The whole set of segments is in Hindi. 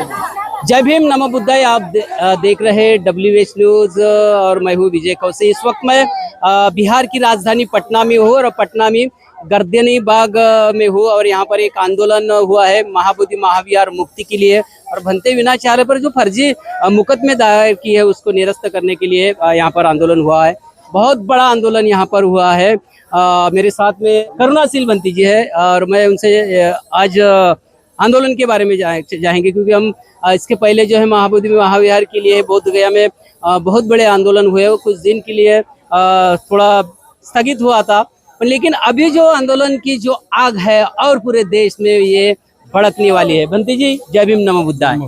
जय भीम, नमो बुद्धाय। आप देख रहे हैं WH न्यूज और मैं हूँ विजय कौशल। इस वक्त मैं बिहार की राजधानी पटना में हूँ और पटना में गर्दनी बाग में हूँ और यहाँ पर एक आंदोलन हुआ है महाबोधि महाविहार मुक्ति के लिए और भंते विनाचार्य पर जो फर्जी मुकदमे दायर की है उसको निरस्त करने के लिए यहाँ पर आंदोलन हुआ है। बहुत बड़ा आंदोलन यहाँ पर हुआ है। मेरे साथ में करुणाशील बंती जी है और मैं उनसे आज आंदोलन के बारे में जाएंगे क्योंकि हम इसके पहले जो है महाबोधि महाविहार के लिए बोध गया में बहुत बड़े आंदोलन हुए। कुछ दिन के लिए थोड़ा स्थगित हुआ था, लेकिन अभी जो आंदोलन की जो आग है और पूरे देश में ये भड़कने वाली है। बंती जी, जय भीम, नमो बुद्धाय।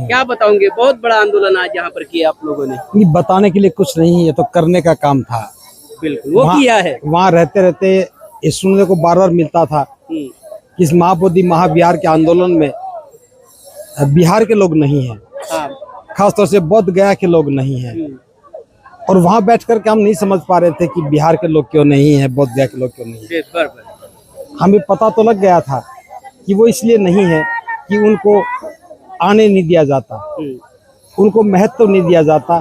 क्या बताओगे, बहुत बड़ा आंदोलन आज यहाँ पर किया आप लोगों ने? बताने के लिए कुछ नहीं, ये तो करने का काम था। बिल्कुल, वो किया है। वहाँ रहते रहते ये सुनने को बार बार मिलता था कि इस महाबोधि महाविहार के आंदोलन में बिहार के लोग नहीं हैं, खासतौर से बोध गया के लोग नहीं हैं। और वहाँ बैठ कर के हम नहीं समझ पा रहे थे कि बिहार के लोग क्यों नहीं है, बोध गया के लोग क्यों नहीं है। हमें पता तो लग गया था कि वो इसलिए नहीं है कि उनको आने नहीं दिया जाता, उनको महत्व नहीं दिया जाता,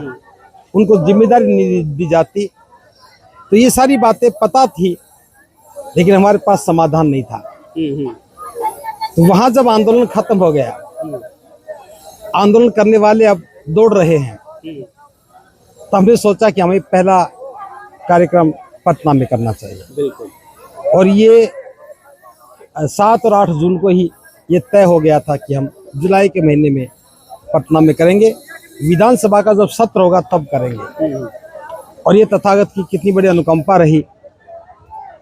उनको जिम्मेदारी नहीं दी जाती। तो ये सारी बातें पता थी, लेकिन हमारे पास समाधान नहीं था। तो वहाँ जब आंदोलन खत्म हो गया, आंदोलन करने वाले अब दौड़ रहे हैं, तो हमने सोचा कि हमें पहला कार्यक्रम पटना में करना चाहिए। बिल्कुल। और ये 7 और 8 जून को ही ये तय हो गया था कि हम जुलाई के महीने में पटना में करेंगे। विधानसभा का जब सत्र होगा तब करेंगे। और ये तथागत की कितनी बड़ी अनुकंपा रही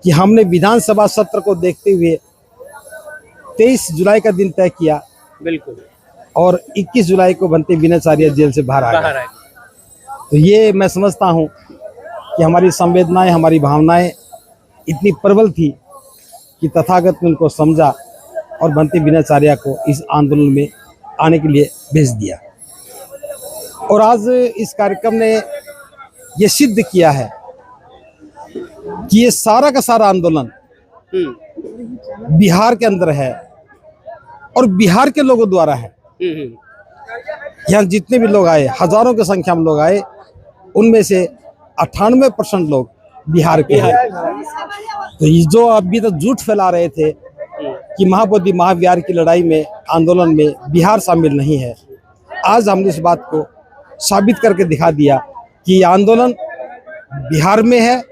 कि हमने विधानसभा सत्र को देखते हुए 23 जुलाई का दिन तय किया। बिल्कुल। और 21 जुलाई को भंते विनाचार्य जेल से बाहर आ गए। तो ये मैं समझता हूँ कि हमारी संवेदनाएं, हमारी भावनाएं इतनी प्रबल थी कि तथागत ने उनको समझा और भंते विनाचार्य को इस आंदोलन में आने के लिए भेज दिया। और आज इस कार्यक्रम ने ये सिद्ध किया है कि ये सारा का सारा आंदोलन बिहार के अंदर है और बिहार के लोगों द्वारा है। यहाँ जितने भी लोग आए, हजारों की संख्या में लोग आए, उनमें से 98% लोग बिहार के हैं। तो ये जो अभी तक झूठ फैला रहे थे कि महाबोधि महाविहार की लड़ाई में, आंदोलन में बिहार शामिल नहीं है, आज हमने इस बात को साबित करके दिखा दिया कि ये आंदोलन बिहार में है,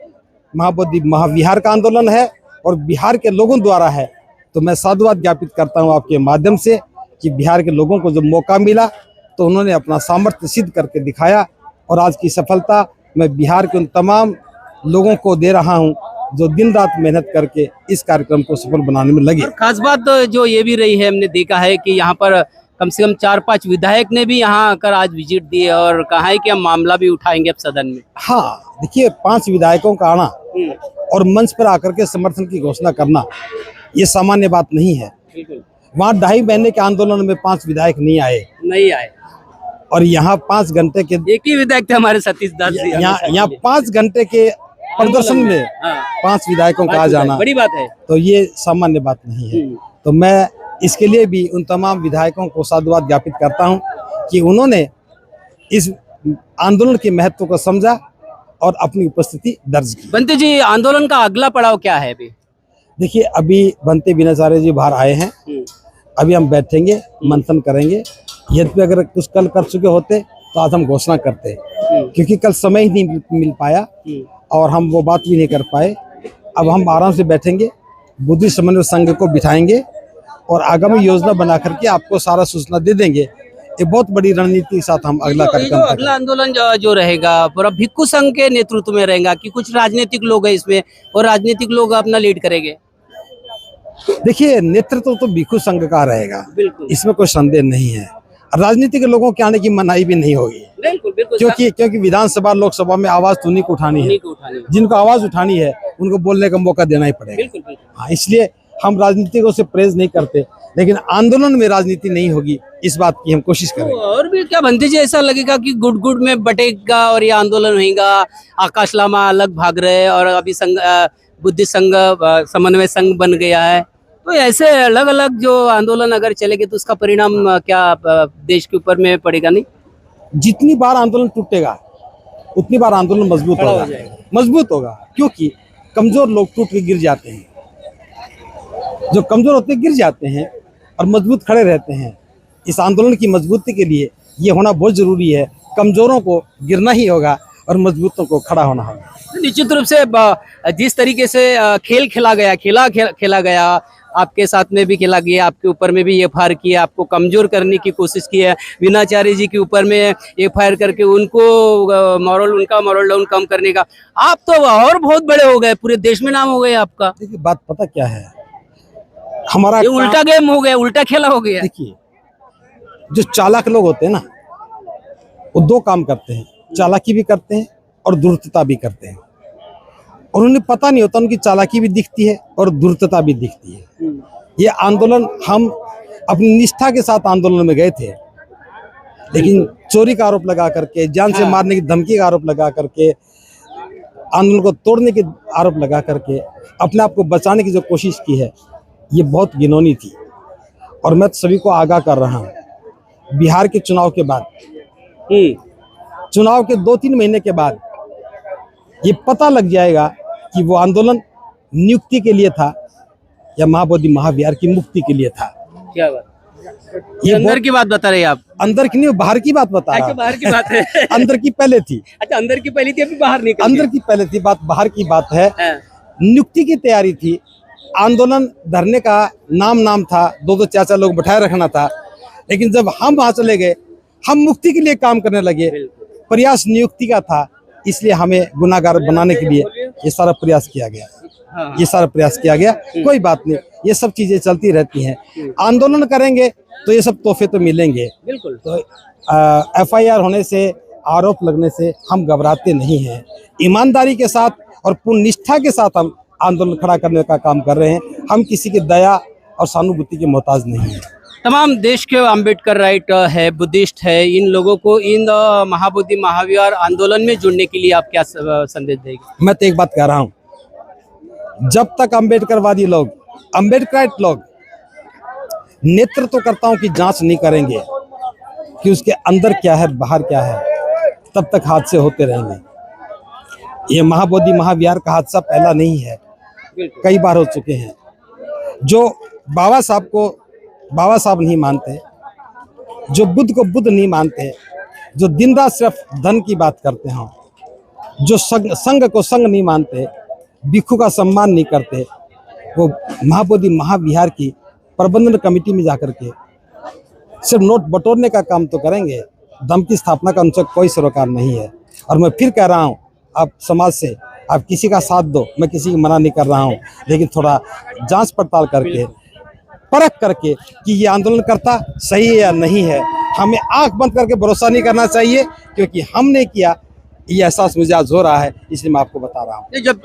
महाबोधि महाविहार का आंदोलन है और बिहार के लोगों द्वारा है। तो मैं साधुवाद ज्ञापित करता हूँ आपके माध्यम से कि बिहार के लोगों को जब मौका मिला तो उन्होंने अपना सामर्थ्य सिद्ध करके दिखाया। और आज की सफलता मैं बिहार के उन तमाम लोगों को दे रहा हूं जो दिन रात मेहनत करके इस कार्यक्रम को सफल बनाने में लगे। खास बात जो ये भी रही है, हमने देखा है कि यहाँ पर कम से कम 4-5 विधायक ने भी यहाँ आकर आज विजिट दी और कहा है कि हम मामला भी उठाएंगे अब सदन में। हाँ, देखिए, 5 विधायकों का आना और मंच पर आकर के समर्थन की घोषणा करना ये सामान्य बात नहीं है। वहाँ 2.5 महीने के आंदोलन में 5 विधायक नहीं आए और यहाँ 5 घंटे के एक ही विधायक थे हमारे सतीश दास जी। यहाँ 5 घंटे के प्रदर्शन में 5 विधायकों का आ जाना बड़ी बात है। तो ये सामान्य बात नहीं है। तो मैं इसके लिए भी उन तमाम विधायकों को साधुवाद ज्ञापित करता हूँ कि उन्होंने इस आंदोलन के महत्व को समझा और अपनी उपस्थिति दर्ज की। बंते जी, आंदोलन का अगला पड़ाव क्या है अभी? देखिए, अभी भंते विनाचार्य जी बाहर आए हैं, अभी हम बैठेंगे, मंथन करेंगे। यदि अगर कुछ कल कर चुके होते तो आज हम घोषणा करते, क्योंकि कल समय ही नहीं मिल पाया और हम वो बात भी नहीं कर पाए। अब हम आराम से बैठेंगे, बुद्धि समन्वय संघ को बिठाएंगे और आगामी योजना बना करके आपको सारा सूचना दे देंगे। एक बहुत बड़ी रणनीति के साथ हम अगला कार्यक्रम, अगला आंदोलन जो रहेगा पूरा भिक्खु संघ के नेतृत्व में रहेगा कि कुछ राजनीतिक लोग हैं इसमें और राजनीतिक लोग अपना लीड करेंगे? देखिए, नेतृत्व तो भिक्खु संघ का रहेगा, इसमें कोई संदेह नहीं है। राजनीतिक लोगों के आने की मनाही भी नहीं होगी, क्योंकि विधानसभा लोकसभा में आवाज तो उन्हीं को उठानी है। जिनको आवाज उठानी है उनको बोलने का मौका देना ही पड़ेगा। हाँ, इसलिए हम राजनीतिकों से प्रेज नहीं करते, लेकिन आंदोलन में राजनीति नहीं होगी, इस बात की हम कोशिश करेंगे। और भी क्या बनते जी, ऐसा लगेगा कि गुट गुट में बटेगा और ये आंदोलन होगा, आकाश लामा अलग भाग रहे और अभी संघ बुद्धि संघ समन्वय संघ बन गया है, तो ऐसे अलग अलग जो आंदोलन अगर चलेंगे तो उसका परिणाम क्या देश के ऊपर में पड़ेगा नहीं? जितनी बार आंदोलन टूटेगा उतनी बार आंदोलन मजबूत खड़ा हो होगा। जाएगा। मजबूत होगा क्योंकि कमजोर लोग टूट के गिर जाते हैं, जो कमजोर होते गिर जाते हैं और मजबूत खड़े रहते हैं। इस आंदोलन की मजबूती के लिए ये होना बहुत जरूरी है। कमजोरों को गिरना ही होगा और मजबूतों को खड़ा होना होगा। निश्चित रूप से जिस तरीके से खेल खेला गया, आपके साथ में भी खेला गया, आपके ऊपर में भी एफआईआर किया, आपको कमजोर करने की कोशिश की है। वीणाचार्य जी के ऊपर में एफआईआर करके उनको उनका मॉरल डाउन कम करने का, आप तो और बहुत बड़े हो गए, पूरे देश में नाम हो गए आपका। देखिए बात पता क्या है, हमारा ये उल्टा गेम हो गया, उल्टा खेला हो गया। देखिए जो चालाक लोग होते हैं ना, वो दो काम करते हैं, चालाकी भी करते हैं और धूर्तता भी करते हैं। और उन्हें पता नहीं होता, उनकी चालाकी भी दिखती है और धूर्तता भी दिखती है। ये आंदोलन हम अपनी निष्ठा के साथ आंदोलन में गए थे, लेकिन चोरी का आरोप लगा करके, जान से मारने की धमकी का आरोप लगा करके, आंदोलन को तोड़ने के आरोप लगा करके अपने आप को बचाने की जो कोशिश की है, ये बहुत घिनौनी थी। और मैं सभी को आगाह कर रहा हूँ, बिहार के चुनाव के बाद, चुनाव के 2-3 महीने के बाद ये पता लग जाएगा कि वो आंदोलन नियुक्ति के लिए था या महाबोधि महाविहार की मुक्ति के लिए था। क्या बात, ये अंदर की बात बता रहे हैं आप? अंदर की नहीं, बाहर की बात बता रहा हूं। बाहर की बात है। अंदर की पहले थी। अच्छा, अंदर की पहली थी, अभी बाहर निकल अंदर की पहले थी, बात बाहर की बात है। नियुक्ति की तैयारी थी, आंदोलन धरने का नाम था, 2-2 4-4 लोग बैठाए रखना था। लेकिन जब हम वहां चले गए, हम मुक्ति के लिए काम करने लगे, प्रयास नियुक्ति का था, इसलिए हमें गुनाहगार बनाने के लिए ये सारा प्रयास किया गया। ये सारा प्रयास किया गया। कोई बात नहीं, ये सब चीजें चलती रहती हैं। आंदोलन करेंगे तो ये सब तोहफे तो मिलेंगे। बिल्कुल। तो एफआईआर होने से, आरोप लगने से हम घबराते नहीं हैं। ईमानदारी के साथ और पूर्ण निष्ठा के साथ हम आंदोलन खड़ा करने का काम कर रहे हैं। हम किसी की दया और सहानुभूति के मोहताज नहीं है। तमाम देश के अम्बेडकर राइट है, बुद्धिस्ट है, इन लोगों को इन महाबोधि महाविहार आंदोलन में जुड़ने के लिए आप क्या संदेश देंगे? मैं तो एक बात कह रहा हूँ, जब तक अम्बेडकरवादी लोग, अम्बेडकराइट लोग नेतृत्वकर्ताओं की जांच नहीं करेंगे कि उसके अंदर क्या है बाहर क्या है, तब तक हादसे होते रहेंगे। ये महाबोधि महाविहार का हादसा पहला नहीं है, कई बार हो चुके हैं। जो बाबा साहब को बाबा साहब नहीं मानते, जो बुद्ध को बुद्ध नहीं मानते, जो दिन रात सिर्फ धन की बात करते हैं, जो संघ को संघ नहीं मानते, भिक्षु का सम्मान नहीं करते, वो महाबोधि महाविहार की प्रबंधन कमेटी में जाकर के सिर्फ नोट बटोरने का काम तो करेंगे, धर्म की स्थापना का उनसे कोई सरोकार नहीं है। और मैं फिर कह रहा हूँ, आप समाज से आप किसी का साथ दो, मैं किसी की मना नहीं कर रहा हूँ, लेकिन थोड़ा जांच पड़ताल करके, परख करके कि ये आंदोलनकर्ता सही है या नहीं है। हमें आंख बंद करके भरोसा नहीं करना चाहिए, क्योंकि हमने किया, ये एहसास मुझे आज हो रहा है, इसलिए मैं आपको बता रहा हूँ। जब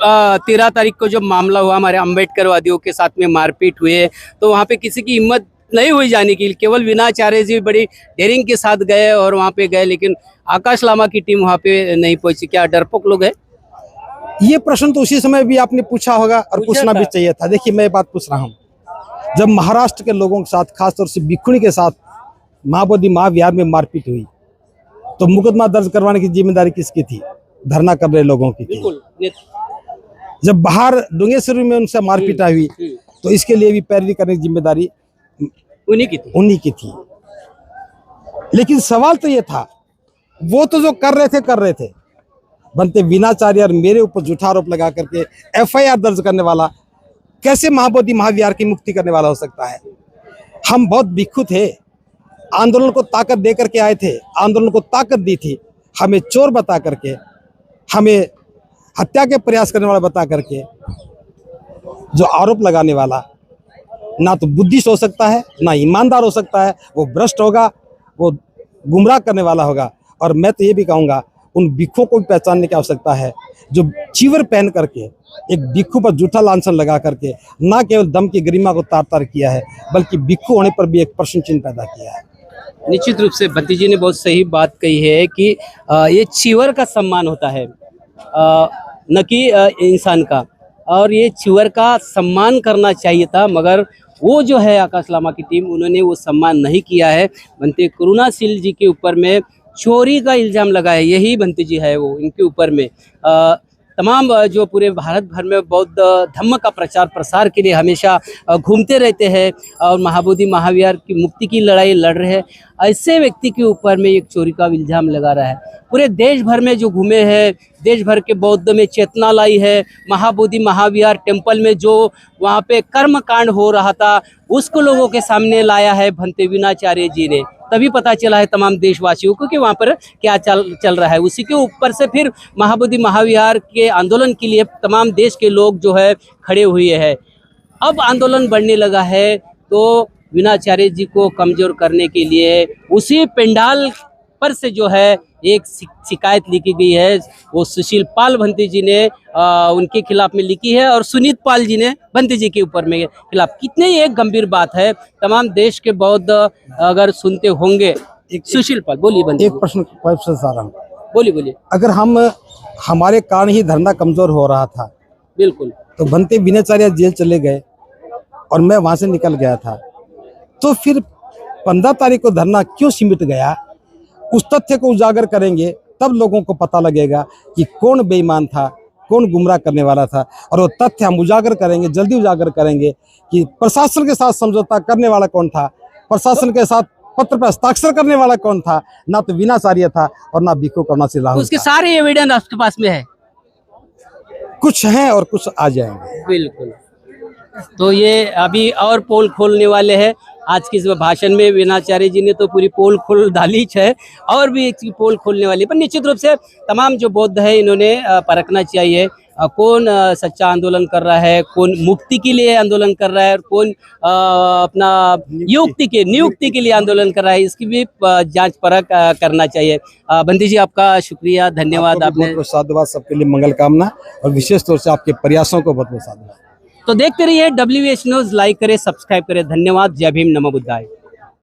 13 तारीख को जब मामला हुआ, हमारे अम्बेडकरवादियों के साथ में मारपीट हुए, तो वहाँ पे किसी की हिम्मत नहीं हुई जाने की, केवल वीणाचार्य जी बड़ी डेयरिंग के साथ गए और वहाँ पे गए, लेकिन आकाश लामा की टीम वहाँ पे नहीं पहुंची। क्या डरपोक लोग हैं? ये प्रश्न तो उसी समय भी आपने पूछा होगा और पूछना भी चाहिए था। देखिए मैं बात पूछ रहा हूँ, जब महाराष्ट्र के लोगों के साथ, खासतौर से भिक्षुणी के साथ महाबोधि महाविहार में मारपीट हुई, तो मुकदमा दर्ज करवाने की जिम्मेदारी किसकी थी? धरना कर रहे लोगों की थी। जब बाहर डुंगेश्वर में उनसे मारपीट हुई, तो इसके लिए भी पैरवी करने की जिम्मेदारी उन्हीं की थी। लेकिन सवाल तो ये था, वो तो जो कर रहे थे बनते वीणाचार्य और मेरे ऊपर झूठा आरोप लगा करके एफआईआर दर्ज करने वाला कैसे महाबोधि महाविहार की मुक्ति करने वाला हो सकता है? हम बहुत भिक्षु थे, आंदोलन को ताकत दे करके आए थे, आंदोलन को ताकत दी थी। हमें चोर बता करके, हमें हत्या के प्रयास करने वाला बता करके, जो आरोप लगाने वाला ना तो बुद्धिस्ट हो सकता है, ना ईमानदार हो सकता है, वो भ्रष्ट होगा, वो गुमराह करने वाला होगा। और मैं तो ये भी कहूँगा, उन भिक्षुओं को भी पहचानने की आवश्यकता है, जो चीवर पहन करके एक भिक्षु पर झूठा लांछन लगा करके ना केवल दम की गरिमा को तार-तार किया है, बल्कि भिक्षु होने पर भी एक प्रश्न चिन्ह पैदा किया है। निश्चित रूप से भतीजी ने बहुत सही बात कही है कि ये चीवर का सम्मान होता है, न कि इंसान का, और ये चीवर का सम्मान करना चाहिए था, मगर वो जो है आकाश लामा की टीम, उन्होंने वो सम्मान नहीं किया है। भंते करुणाशील जी के ऊपर में चोरी का इल्ज़ाम लगा है, यही भंते जी है वो इनके ऊपर में तमाम जो पूरे भारत भर में बौद्ध धम्म का प्रचार प्रसार के लिए हमेशा घूमते रहते हैं और महाबोधि महाविहार की मुक्ति की लड़ाई लड़ रहे हैं, ऐसे व्यक्ति के ऊपर में एक चोरी का इल्ज़ाम लगा रहा है। पूरे देश भर में जो घूमे हैं, देश भर के बौद्ध में चेतना लाई है, महाबोधि महाविहार टेम्पल में जो वहाँ पे कर्म कांड हो रहा था उसको लोगों के सामने लाया है भंते विनाचार्य जी ने, तभी पता चला है तमाम देशवासियों को कि वहाँ पर क्या चल रहा है। उसी के ऊपर से फिर महाबोधि महाविहार के आंदोलन के लिए तमाम देश के लोग जो है खड़े हुए हैं। अब आंदोलन बढ़ने लगा है तो विनाचार्य जी को कमजोर करने के लिए उसी पंडाल पर से जो है एक शिकायत लिखी गई है, वो सुशील पाल भंते जी ने उनके खिलाफ में लिखी है और सुनीत पाल जी ने भंते जी के ऊपर में खिलाफ। कितने ही एक गंभीर बात है, तमाम देश के बौद्ध अगर सुनते होंगे। सुशील पाल बोलिए। भंते एक प्रश्न आ रहा हूँ, बोलिए। अगर हमारे कारण ही धरना कमजोर हो रहा था, बिल्कुल, तो भंते विनाचार्य जेल चले गए और मैं वहां से निकल गया था, तो फिर 15 तारीख को धरना क्यों सिमट गया? उस तथ्य को उजागर करेंगे तब लोगों को पता लगेगा कि कौन बेईमान था, कौन गुमराह करने वाला था, और वो तथ्य हम उजागर करेंगे, जल्दी उजागर करेंगे कि प्रशासन के साथ समझौता करने वाला कौन था, प्रशासन के साथ पत्र पर हस्ताक्षर करने वाला कौन था। ना तो विनाचार्य था और ना भिक्खु करुणाशील राहुल। उसके सारे एविडेंस आपके पास में है? कुछ हैं और कुछ आ जाएंगे। बिल्कुल। तो ये अभी और पोल खोलने वाले हैं। आज के इस भाषण में विनाचार्य जी ने तो पूरी पोल खोल डाली है और भी एक पोल खोलने वाली, पर निश्चित रूप से तमाम जो बौद्ध है इन्होंने परखना चाहिए कौन सच्चा आंदोलन कर रहा है, कौन मुक्ति के लिए आंदोलन कर रहा है और कौन अपना नियुक्ति के लिए आंदोलन कर रहा है, इसकी भी जांच परख करना चाहिए। भंते जी आपका शुक्रिया, धन्यवाद। आपने बहुत बहुत साधुवाद, सबके लिए मंगल कामना और विशेष तौर से आपके प्रयासों को बहुत बहुत साधुवाद। तो देखते रहिए WH न्यूज़, लाइक करें, सब्सक्राइब करें। धन्यवाद। जय भीम, नमो बुद्धाय।